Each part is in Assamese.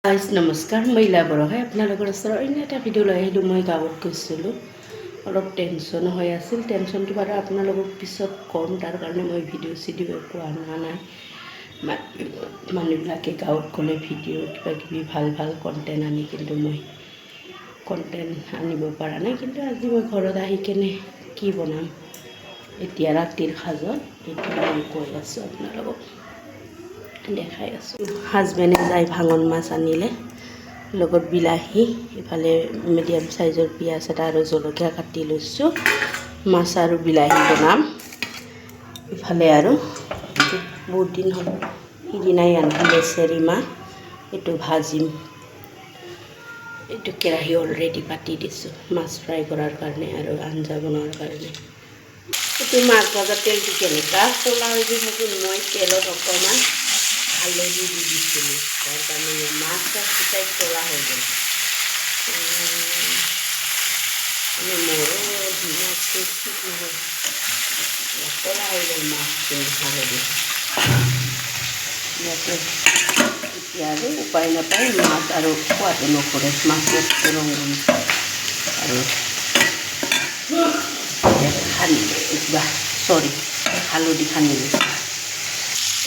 গাইজ নমস্কাৰ, মই ইলা বড়ো হয়। আপোনালোকৰ ওচৰত অন্য এটা ভিডিঅ' লৈ আহিলোঁ। মই গাঁৱত গৈছিলোঁ, অলপ টেনশ্যন হৈ আছিল। টেনশ্যনটো বাৰু আপোনালোকক পিছত ক'ম, তাৰ কাৰণে মই ভিডিঅ' একো অনা নাই। মানুহবিলাকে গাঁৱত গ'লে ভিডিঅ' কিবাকিবি ভাল ভাল কণ্টেণ্ট আনি, কিন্তু মই কণ্টেণ্ট আনিব পৰা নাই। কিন্তু আজি মই ঘৰত আহি কেনে কি বনাম এতিয়া ৰাতিৰ সাজত, এইটো মই কৈ আছোঁ আপোনালোকক, দেখাই আছোঁ। হাজবেণ্ডে যাই ভাঙন মাছ আনিলে, লগত বিলাহী, ইফালে মিডিয়াম সাইজৰ পিঁয়াজ এটা আৰু জলকীয়া কাটি লৈছোঁ। মাছ আৰু বিলাহী বনাম। ইফালে আৰু বহুত দিন হ'ল সিদিনাই আনিলে লেচেৰি মাহ, এইটো ভাজিম। এইটো কেৰাহী অলৰেডি পাতি দিছোঁ মাছ ফ্ৰাই কৰাৰ কাৰণে আৰু আঞ্জা বনোৱাৰ কাৰণে। এইটো মাছ ভজা তেলটো কেনেকুৱা ক'লা হৈ গৈছে। মই তেলত অকণমান হালধি দি দিছিলোঁ, তাৰ কাৰণে মাছ শুকাই ক'লা হৈ গ'ল। মোৰো দিনতটো ঠিক নহয়, ক'লা হৈ গ'ল মাছখিনি হালধি। ইয়াতে এতিয়া আৰু উপায় নাপায়, মাছ আৰু খোৱাটো নকৰে, মাছৰ ৰং আৰু হালধি সানি লৈছোঁ।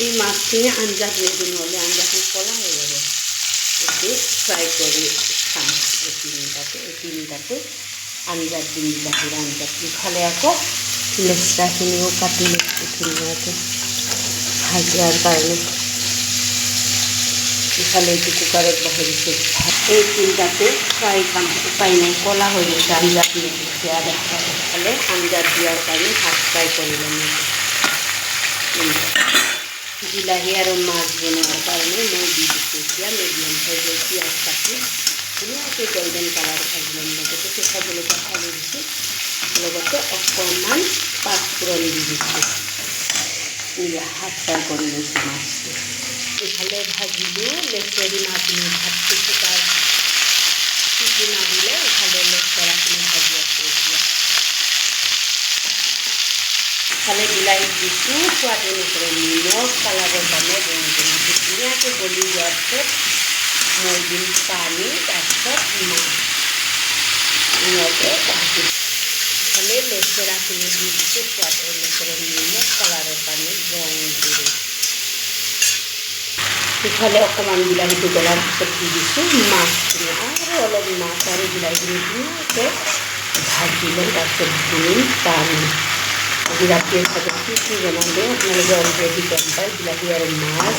এই মাছখিনি আঞ্জাত নিদিওঁ, নহ'লে আঞ্জাখন ক'লা হৈ যাব। এইটো ফ্ৰাই কৰি খাম। এই তিনিটাতে আঞ্জাত দিম, বিলাহীৰ আঞ্জাত। ইফালে আকৌ লেচেৰাখিনিও কাটি লৈছোঁ ধুনীয়াকৈ ভাজাৰ কাৰণে। ইফালে এইটো কুকাৰত বহাই দিছোঁ। এই তিনিটাতে ফ্ৰাই খাম, উপায় নাই, ক'লা হৈ গৈছে আঞ্জাত নিদিওঁ। বেয়া দেখা পালে আঞ্জাত দিয়াৰ কাৰণে ভাত ফ্ৰাই কৰি ল'ম। বিলাহী আৰু মাছ বনোৱাৰ কাৰণে মই দি দিছোঁ এতিয়া মিডিয়াম সাইজৰ পিঁয়াজ কাটি ধুনীয়াকৈ গল্ডেন কালাৰ ভাজি ল'ম। লগতে কেঁচা জলকীয়া ফালি দিছোঁ, লগতে অকণমান পাঁচফোৰণ দি দিছোঁ। হাফ ফ্ৰাই কৰি লৈছোঁ মাছটো। ইফালে ভাজিলোঁ লেচেৰি মাছখিনি, ভাতটো শুকাই চিটি মাৰিলে ইফালে লেচেৰাখিনি ভাজি আছোঁ। এতিয়া ইফালে বিলাহী দিছোঁ, সোৱাদ অনুসৰি নিমখ, কালাৰৰ কাৰণে ধুনীয়াকৈ গলি যোৱাৰ পিছত মই দিম পানী, তাৰপিছত মাছ ধুনীয়াকৈ ভাজি। ইফালে লেচেৰাখিনি দি দিছোঁ, সোৱাদ অনুসৰি নিমখ, কালাৰৰ কাৰণে ৰং দিলোঁ। ইফালে অকণমান বিলাহীটো গলাৰ পিছত দি দিছোঁ মাছখিনি, আৰু অলপ মাছ আৰু বিলাহীখিনি ধুনীয়াকৈ ভাজি লৈ তাৰপিছত দিম পানী। আজি ৰাতিৰ সাজত কি বনালোঁ আপোনালোকে অলৰেডি গম পায়। বিলাহী আৰু মাছ,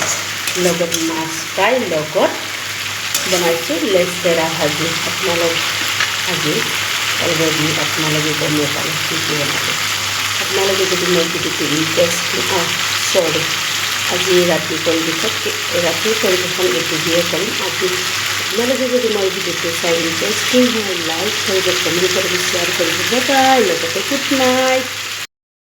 লগত মাছ ফ্ৰাই, লগত বনাইছোঁ লেচেৰা ভাজি। আজি অলৰেডি আপোনালোকে গমেই পালে কি বনালোঁ। আপোনালোকে যদি মই ভিডিঅ'টো আজি ৰাতি পৰিৱেশন এইটো দিয়ে কৰিম। আজি আপোনালোকে যদি মই ভিডিঅ'টো চাই ইণ্টাৰেষ্টিং হয়, লাইক কৰিব, কমেণ্ট কৰিব, শ্বেয়াৰ কৰিব। বাই, লগতে গুড নাইট।